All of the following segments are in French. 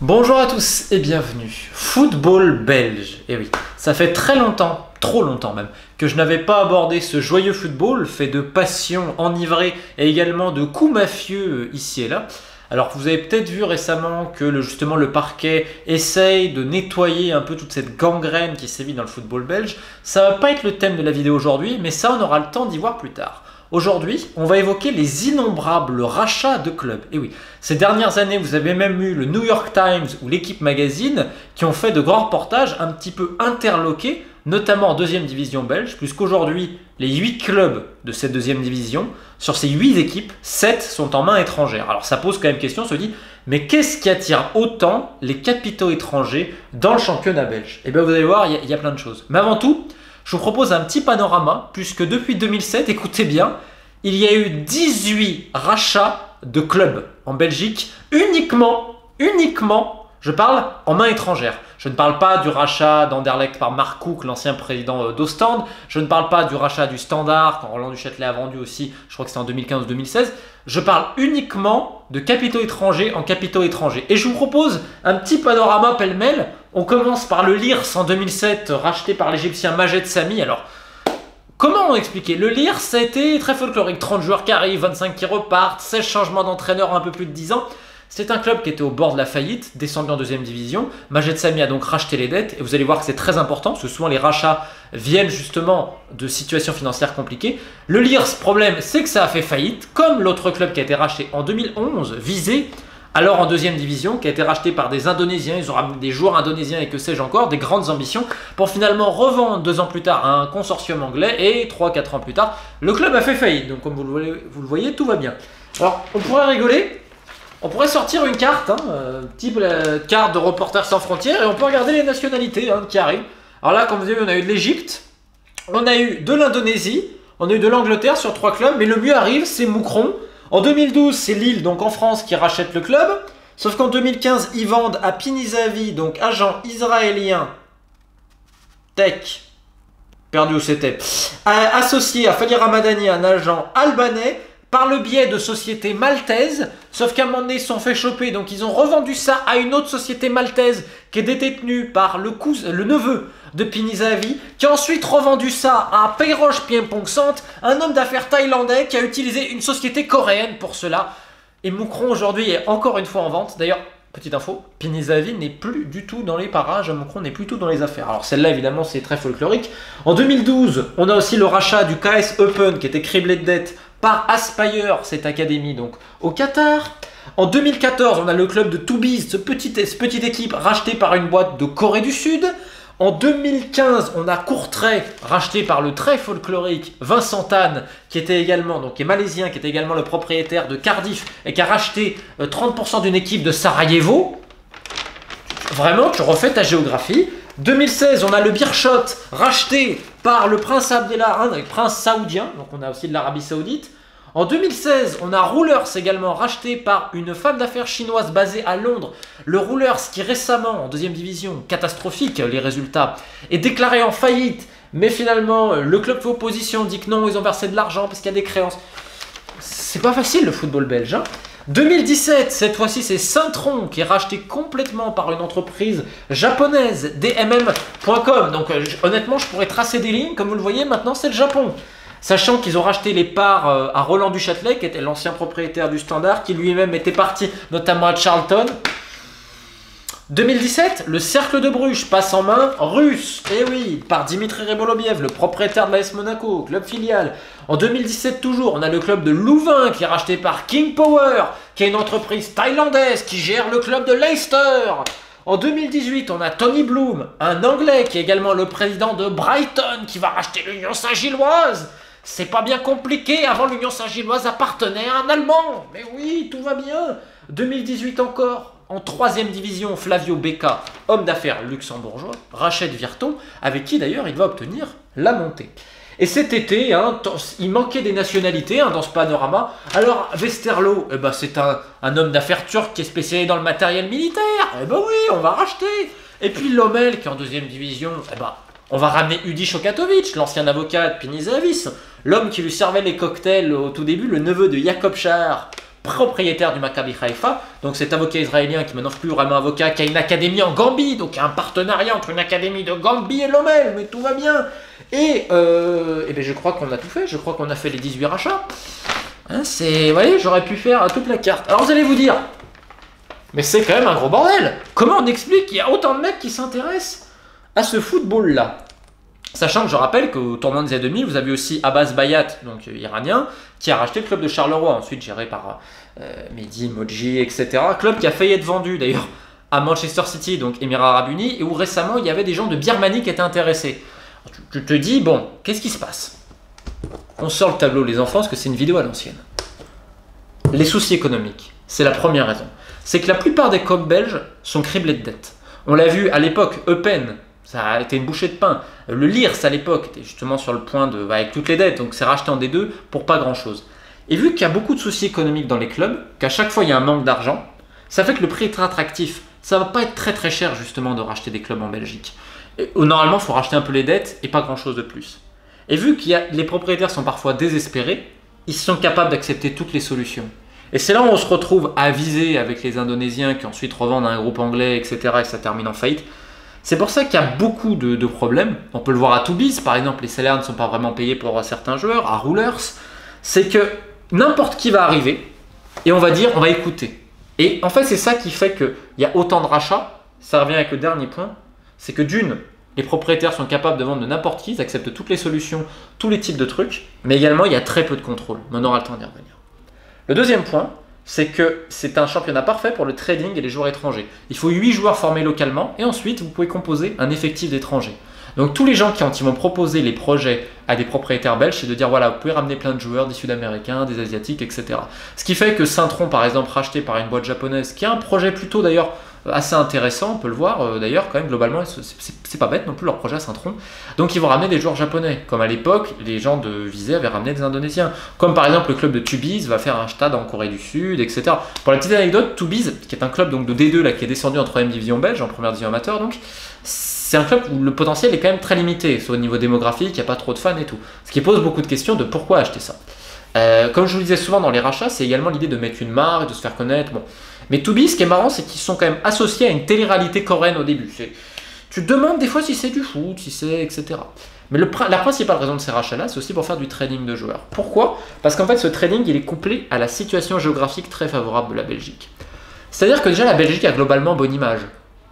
Bonjour à tous et bienvenue. Football belge. Et oui, ça fait très longtemps, trop longtemps même, que je n'avais pas abordé ce joyeux football fait de passion enivrée et également de coups mafieux ici et là. Alors vous avez peut-être vu récemment que justement le parquet essaye de nettoyer un peu toute cette gangrène qui sévit dans le football belge. Ça va pas être le thème de la vidéo aujourd'hui, mais ça on aura le temps d'y voir plus tard. Aujourd'hui, on va évoquer les innombrables rachats de clubs. Et oui, ces dernières années, vous avez même eu le New York Times ou l'Équipe Magazine qui ont fait de grands reportages un petit peu interloqués, notamment en deuxième division belge, puisqu'aujourd'hui, les 8 clubs de cette deuxième division, sur ces 8 équipes, 7 sont en main étrangère. Alors ça pose quand même question, on se dit, mais qu'est-ce qui attire autant les capitaux étrangers dans le championnat belge? Et bien vous allez voir, il y a plein de choses. Mais avant tout, je vous propose un petit panorama, puisque depuis 2007, écoutez bien, il y a eu 18 rachats de clubs en Belgique, uniquement, je parle en main étrangère. Je ne parle pas du rachat d'Anderlecht par Mark Cook, l'ancien président d'Ostende. Je ne parle pas du rachat du Standard, quand Roland Duchâtelet a vendu aussi, je crois que c'était en 2015 ou 2016. Je parle uniquement de capitaux étrangers en capitaux étrangers. Et je vous propose un petit panorama pêle-mêle. On commence par le Lierse en 2007, racheté par l'Égyptien Majed Sami. Alors, comment expliquer? Le Lierse, ça a été très folklorique. 30 joueurs qui arrivent, 25 qui repartent, 16 changements d'entraîneur en un peu plus de 10 ans. C'est un club qui était au bord de la faillite, descendu en deuxième division. Majed Sami a donc racheté les dettes et vous allez voir que c'est très important parce que souvent les rachats viennent justement de situations financières compliquées. Le Lierse, problème, c'est que ça a fait faillite, comme l'autre club qui a été racheté en 2011, Visé, alors en deuxième division, qui a été racheté par des Indonésiens. Ils ont ramené des joueurs indonésiens et que sais-je encore, des grandes ambitions, pour finalement revendre 2 ans plus tard à un consortium anglais et 3-4 ans plus tard, le club a fait faillite. Donc comme vous le voyez, tout va bien. Alors, on pourrait rigoler. On pourrait sortir une carte, type la carte de Reporters sans frontières, et on peut regarder les nationalités qui arrivent. Alors là, comme vous avez vu, on a eu de l'Égypte, on a eu de l'Indonésie, on a eu de l'Angleterre sur 3 clubs, mais le mieux arrive, c'est Moucron. En 2012, c'est Lille, donc en France, qui rachète le club. Sauf qu'en 2015, ils vendent à Pinizavi, donc agent israélien, Tech, perdu où c'était, associé à Fali Ramadani, un agent albanais, par le biais de sociétés maltaises, sauf qu'à un moment donné, ils se sont fait choper, donc ils ont revendu ça à une autre société maltaise qui est détenue par le neveu de Pinizavi, qui a ensuite revendu ça à Peirosh Piempong-Sant, un homme d'affaires thaïlandais qui a utilisé une société coréenne pour cela. Et Moucron aujourd'hui est encore une fois en vente. D'ailleurs, petite info, Pinizavi n'est plus du tout dans les parages, Moucron n'est plus du tout dans les affaires. Alors celle-là, évidemment, c'est très folklorique. En 2012, on a aussi le rachat du KS Eupen, qui était criblé de dettes, par Aspire, cette académie donc au Qatar. En 2014, on a le club de Toubize, cette petite équipe rachetée par une boîte de Corée du Sud. En 2015, on a Courtrai, racheté par le très folklorique Vincent Tan, qui était également, donc qui est malaisien, qui était également le propriétaire de Cardiff et qui a racheté 30% d'une équipe de Sarajevo. Vraiment, tu refais ta géographie. 2016, on a le Beerschot, racheté par le prince Abdellah, prince saoudien, donc on a aussi de l'Arabie Saoudite. En 2016, on a Rulers également, racheté par une femme d'affaires chinoise basée à Londres. Le Rulers qui récemment, en deuxième division, catastrophique les résultats, est déclaré en faillite. Mais finalement, le club fait opposition, dit que non, ils ont versé de l'argent parce qu'il y a des créances. C'est pas facile le football belge. 2017, cette fois-ci, c'est Saint-Tron qui est racheté complètement par une entreprise japonaise, DMM.com. Donc honnêtement, je pourrais tracer des lignes. Comme vous le voyez, maintenant, c'est le Japon. Sachant qu'ils ont racheté les parts à Roland Duchâtelet, qui était l'ancien propriétaire du Standard, qui lui-même était parti notamment à Charlton. 2017, le Cercle de Bruges passe en main russe, et oui, par Dimitri Rebolobiev, le propriétaire de l'AS Monaco, club filial. En 2017 toujours, on a le club de Louvain qui est racheté par King Power, qui est une entreprise thaïlandaise qui gère le club de Leicester. En 2018, on a Tony Bloom, un Anglais qui est également le président de Brighton, qui va racheter l'Union Saint-Gilloise. C'est pas bien compliqué, avant l'Union Saint-Gilloise appartenait à un Allemand. Mais oui, tout va bien. 2018 encore. En 3e division, Flavio Becca, homme d'affaires luxembourgeois, rachète Virton, avec qui d'ailleurs il va obtenir la montée. Et cet été, il manquait des nationalités dans ce panorama. Alors Westerlo, c'est un homme d'affaires turc qui est spécialisé dans le matériel militaire. Oui, on va racheter. Et puis Lommel, qui est en 2e division, on va ramener Udi Šokatović, l'ancien avocat de Pinizavis, l'homme qui lui servait les cocktails au tout début, le neveu de Jakob Schaar, propriétaire du Maccabi Haïfa, donc cet avocat israélien qui maintenant n'est plus vraiment avocat, qui a une académie en Gambie, donc il y a un partenariat entre une académie de Gambie et Lommel, mais tout va bien. Et bien je crois qu'on a tout fait, je crois qu'on a fait les 18 rachats. Hein, vous voyez, j'aurais pu faire toute la carte. Alors vous allez vous dire, mais c'est quand même un gros bordel. Comment on explique qu'il y a autant de mecs qui s'intéressent à ce football-là? Sachant que je rappelle qu'au tournoi des années 2000, vous avez aussi Abbas Bayat, donc iranien, qui a racheté le club de Charleroi, ensuite géré par Mehdi, Modji, etc. Club qui a failli être vendu d'ailleurs à Manchester City, donc Émirats Arabes Unis, et où récemment il y avait des gens de Birmanie qui étaient intéressés. Tu te dis, bon, qu'est-ce qui se passe? On sort le tableau, les enfants, parce que c'est une vidéo à l'ancienne. Les soucis économiques, c'est la première raison. C'est que la plupart des clubs belges sont criblés de dettes. On l'a vu à l'époque, Eupen, ça a été une bouchée de pain. Le Lierse à l'époque était justement sur le point de, avec toutes les dettes, donc c'est racheté en D2 pour pas grand chose. Et vu qu'il y a beaucoup de soucis économiques dans les clubs, qu'à chaque fois il y a un manque d'argent, ça fait que le prix est très attractif. Ça va pas être très très cher justement de racheter des clubs en Belgique. Et, normalement, il faut racheter un peu les dettes et pas grand chose de plus. Et vu que les propriétaires sont parfois désespérés, ils sont capables d'accepter toutes les solutions. Et c'est là où on se retrouve à viser avec les Indonésiens qui ensuite revendent à un groupe anglais, etc. et que ça termine en faillite. C'est pour ça qu'il y a beaucoup de problèmes. On peut le voir à Toubiz, par exemple, les salaires ne sont pas vraiment payés pour certains joueurs, à Roulers. C'est que n'importe qui va arriver et on va dire, on va écouter. Et en fait, c'est ça qui fait qu'il y a autant de rachats. Ça revient avec le dernier point. C'est que d'une, les propriétaires sont capables de vendre de n'importe qui, ils acceptent toutes les solutions, tous les types de trucs, mais également il y a très peu de contrôle. Mais on aura le temps d'y revenir. Le deuxième point, c'est que c'est un championnat parfait pour le trading et les joueurs étrangers. Il faut 8 joueurs formés localement et ensuite vous pouvez composer un effectif d'étrangers. Donc tous les gens qui vont proposer les projets à des propriétaires belges, c'est de dire voilà, vous pouvez ramener plein de joueurs, des Sud-Américains, des Asiatiques, etc. Ce qui fait que Saint-Tron, par exemple, racheté par une boîte japonaise, qui a un projet plutôt d'ailleurs assez intéressant, on peut le voir d'ailleurs quand même globalement, c'est pas bête non plus leur projet à Saint-Tron. Donc ils vont ramener des joueurs japonais, comme à l'époque les gens de Visé avaient ramené des Indonésiens. Comme par exemple le club de Tubize va faire un stade en Corée du Sud, etc. Pour la petite anecdote, Tubize, qui est un club donc de D2 là, qui est descendu en 3ème division belge, en première division amateur, donc c'est un club où le potentiel est quand même très limité, soit au niveau démographique, il n'y a pas trop de fans et tout. Ce qui pose beaucoup de questions de pourquoi acheter ça. Comme je vous le disais souvent dans les rachats, c'est également l'idée de mettre une marque, de se faire connaître. Bon. Mais Tubize, ce qui est marrant, c'est qu'ils sont quand même associés à une télé-réalité coréenne au début. Tu te demandes des fois si c'est du foot, si c'est etc. Mais la principale raison de ces rachats-là, c'est aussi pour faire du trading de joueurs. Pourquoi? Parce qu'en fait, ce trading, il est couplé à la situation géographique très favorable de la Belgique. C'est-à-dire que déjà, la Belgique a globalement bonne image.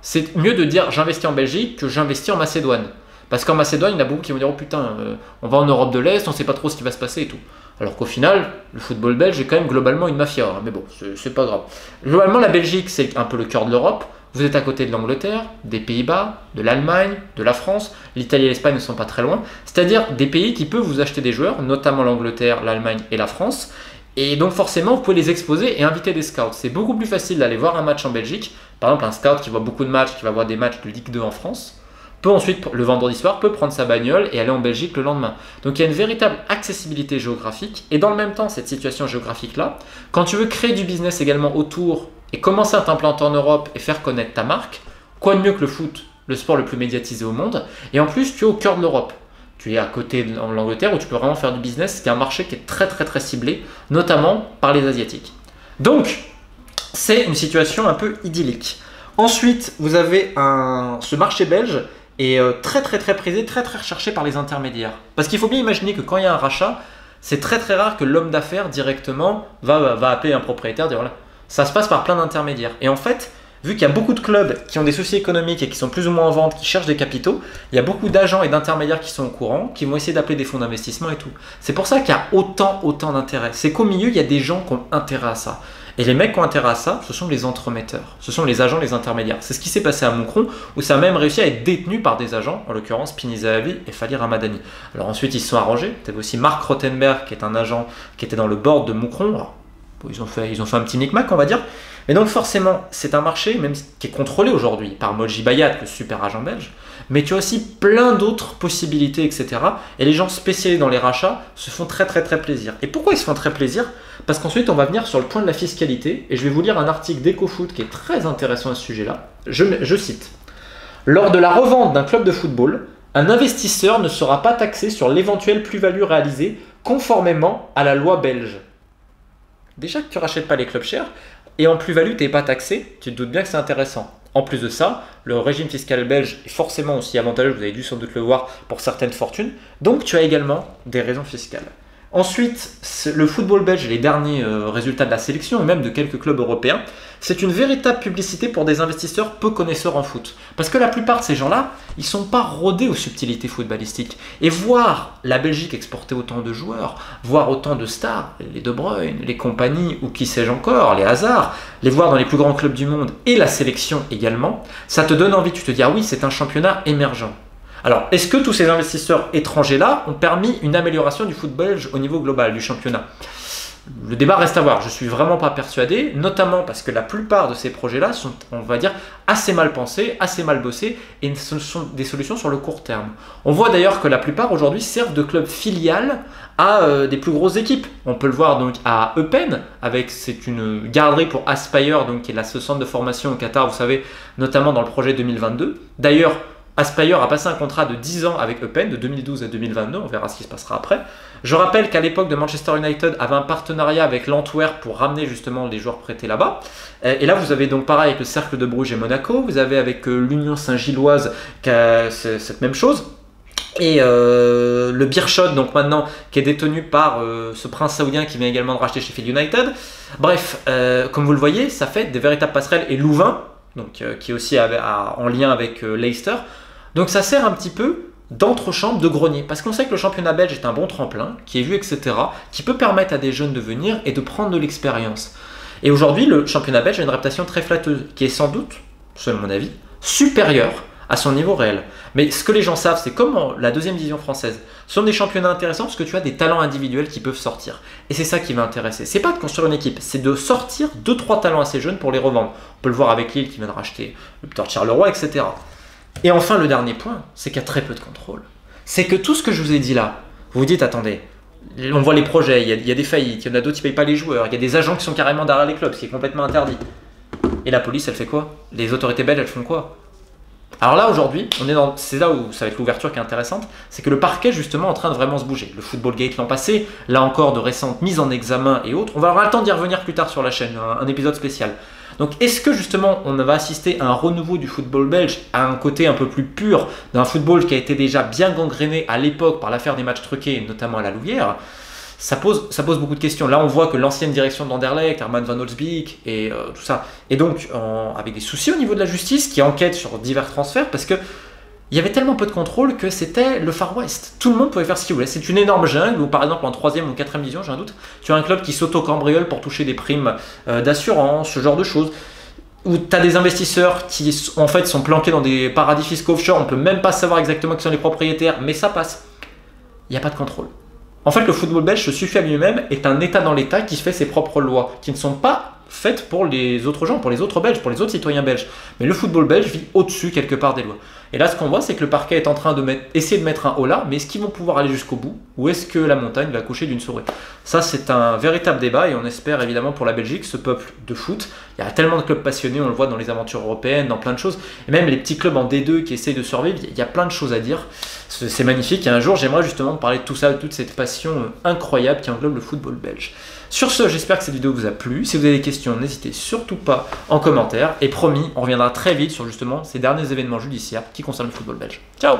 C'est mieux de dire j'investis en Belgique que j'investis en Macédoine. Parce qu'en Macédoine, il y en a beaucoup qui vont dire oh putain, on va en Europe de l'Est, on ne sait pas trop ce qui va se passer et tout. Alors qu'au final, le football belge est quand même globalement une mafia. Mais bon, c'est pas grave. Globalement, la Belgique, c'est un peu le cœur de l'Europe. Vous êtes à côté de l'Angleterre, des Pays-Bas, de l'Allemagne, de la France. L'Italie et l'Espagne ne sont pas très loin. C'est-à-dire des pays qui peuvent vous acheter des joueurs, notamment l'Angleterre, l'Allemagne et la France. Et donc forcément, vous pouvez les exposer et inviter des scouts. C'est beaucoup plus facile d'aller voir un match en Belgique. Par exemple, un scout qui voit beaucoup de matchs, qui va voir des matchs de Ligue 2 en France, peut ensuite, le vendredi soir, peut prendre sa bagnole et aller en Belgique le lendemain. Donc il y a une véritable accessibilité géographique. Et dans le même temps, cette situation géographique-là, quand tu veux créer du business également autour et commencer à t'implanter en Europe et faire connaître ta marque, quoi de mieux que le foot, le sport le plus médiatisé au monde. Et en plus, tu es au cœur de l'Europe. Tu es à côté de l'Angleterre où tu peux vraiment faire du business, qui est un marché qui est très très très ciblé, notamment par les Asiatiques. Donc, c'est une situation un peu idyllique. Ensuite, vous avez ce marché belge est très très très prisé, très très recherché par les intermédiaires. Parce qu'il faut bien imaginer que quand il y a un rachat, c'est très très rare que l'homme d'affaires directement va appeler un propriétaire, dire voilà. Ça se passe par plein d'intermédiaires. Et en fait, vu qu'il y a beaucoup de clubs qui ont des soucis économiques et qui sont plus ou moins en vente, qui cherchent des capitaux, il y a beaucoup d'agents et d'intermédiaires qui sont au courant, qui vont essayer d'appeler des fonds d'investissement et tout. C'est pour ça qu'il y a autant d'intérêt. C'est qu'au milieu, il y a des gens qui ont intérêt à ça. Et les mecs qui ont intérêt à ça, ce sont les entremetteurs. Ce sont les agents, les intermédiaires. C'est ce qui s'est passé à Moucron, où ça a même réussi à être détenu par des agents, en l'occurrence Pini Zahavi et Fali Ramadani. Alors ensuite, ils se sont arrangés. Tu avais aussi Marc Rothenberg, qui est un agent qui était dans le board de Moucron. Alors, ils ont fait un petit micmac, on va dire. Mais donc forcément, c'est un marché même qui est contrôlé aujourd'hui par Modji Bayat, le super agent belge, mais tu as aussi plein d'autres possibilités, etc. Et les gens spécialisés dans les rachats se font très très très plaisir. Et pourquoi ils se font très plaisir? Parce qu'ensuite, on va venir sur le point de la fiscalité, et je vais vous lire un article d'EcoFoot qui est très intéressant à ce sujet-là. Je cite. Lors de la revente d'un club de football, un investisseur ne sera pas taxé sur l'éventuelle plus-value réalisée conformément à la loi belge. Déjà que tu rachètes pas les clubs chers, et en plus-value, tu n'es pas taxé, tu te doutes bien que c'est intéressant. En plus de ça, le régime fiscal belge est forcément aussi avantageux, vous avez dû sans doute le voir, pour certaines fortunes. Donc tu as également des raisons fiscales. Ensuite, le football belge et les derniers résultats de la sélection, et même de quelques clubs européens, c'est une véritable publicité pour des investisseurs peu connaisseurs en foot. Parce que la plupart de ces gens-là, ils ne sont pas rodés aux subtilités footballistiques. Et voir la Belgique exporter autant de joueurs, voir autant de stars, les De Bruyne, les compagnies, ou qui sais-je encore, les Hazard, les voir dans les plus grands clubs du monde, et la sélection également, ça te donne envie, tu te dis, ah oui, c'est un championnat émergent. Alors, est-ce que tous ces investisseurs étrangers-là ont permis une amélioration du foot belge au niveau global du championnat? Le débat reste à voir, je ne suis vraiment pas persuadé, notamment parce que la plupart de ces projets-là sont, on va dire, assez mal pensés, assez mal bossés, et ce sont des solutions sur le court terme. On voit d'ailleurs que la plupart aujourd'hui servent de club filial à des plus grosses équipes. On peut le voir donc à Eupen, c'est une garderie pour Aspire, donc, qui est ce centre de formation au Qatar, vous savez, notamment dans le projet 2022. D'ailleurs, Aspire a passé un contrat de 10 ans avec Eupen, de 2012 à 2022, on verra ce qui se passera après. Je rappelle qu'à l'époque de Manchester United avait un partenariat avec l'Antwerp pour ramener justement les joueurs prêtés là-bas. Et là vous avez donc pareil avec le Cercle de Bruges et Monaco, vous avez avec l'Union Saint-Gilloise qui a cette même chose. Et le Beerschot, donc maintenant, qui est détenu par ce prince saoudien qui vient également de racheter Sheffield United. Bref, comme vous le voyez, ça fait des véritables passerelles. Et Louvain, donc, qui est aussi en lien avec Leicester. Donc ça sert un petit peu d'entrechambre, de grenier, parce qu'on sait que le championnat belge est un bon tremplin, qui est vu, etc., qui peut permettre à des jeunes de venir et de prendre de l'expérience. Et aujourd'hui, le championnat belge a une réputation très flatteuse, qui est sans doute, selon mon avis, supérieure à son niveau réel. Mais ce que les gens savent, c'est comment la deuxième division française sont des championnats intéressants parce que tu as des talents individuels qui peuvent sortir. Et c'est ça qui va intéresser. C'est pas de construire une équipe, c'est de sortir 2-3 talents assez jeunes pour les revendre. On peut le voir avec Lille qui vient de racheter le Victor Charleroi, etc. Et enfin, le dernier point, c'est qu'il y a très peu de contrôle. C'est que tout ce que je vous ai dit là, vous vous dites, attendez, on voit les projets, il y a des faillites, il y en a d'autres qui ne payent pas les joueurs, il y a des agents qui sont carrément derrière les clubs, ce qui est complètement interdit. Et la police, elle fait quoi? Les autorités belges, elles font quoi? Alors là, aujourd'hui, c'est là où ça va être l'ouverture qui est intéressante, c'est que le parquet est justement en train de vraiment se bouger. Le Football Gate l'an passé, là encore de récentes mises en examen et autres. On va avoir le temps d'y revenir plus tard sur la chaîne, un épisode spécial. Donc est-ce que justement on va assister à un renouveau du football belge, à un côté un peu plus pur d'un football qui a été déjà bien gangréné à l'époque par l'affaire des matchs truqués, notamment à la Louvière? Ça pose beaucoup de questions. Là, on voit que l'ancienne direction d'Anderlecht, Herman van Holzbeek et tout ça, est donc avec des soucis au niveau de la justice qui enquête sur divers transferts parce que il y avait tellement peu de contrôle que c'était le Far West. Tout le monde pouvait faire ce qu'il voulait. C'est une énorme jungle où, par exemple, en 3e ou 4e division, j'ai un doute, tu as un club qui s'auto-cambriole pour toucher des primes d'assurance, ce genre de choses. Où tu as des investisseurs qui, en fait, sont planqués dans des paradis fiscaux offshore. On ne peut même pas savoir exactement qui sont les propriétaires, mais ça passe. Il n'y a pas de contrôle. En fait, le football belge se suffit à lui-même, est un État dans l'État qui fait ses propres lois, qui ne sont pas faites pour les autres gens, pour les autres Belges, pour les autres citoyens belges. Mais le football belge vit au-dessus quelque part des lois. Et là, ce qu'on voit, c'est que le parquet est en train de essayer de mettre un holà, mais est-ce qu'ils vont pouvoir aller jusqu'au bout ou est-ce que la montagne va accoucher d'une souris? Ça, c'est un véritable débat et on espère évidemment pour la Belgique, ce peuple de foot. Il y a tellement de clubs passionnés, on le voit dans les aventures européennes, dans plein de choses. Et même les petits clubs en D2 qui essayent de survivre, il y a plein de choses à dire. C'est magnifique et un jour, j'aimerais justement parler de tout ça, de toute cette passion incroyable qui englobe le football belge. Sur ce, j'espère que cette vidéo vous a plu. Si vous avez des questions, n'hésitez surtout pas en commentaire. Et promis, on reviendra très vite sur justement ces derniers événements judiciaires qui concernent le football belge. Ciao!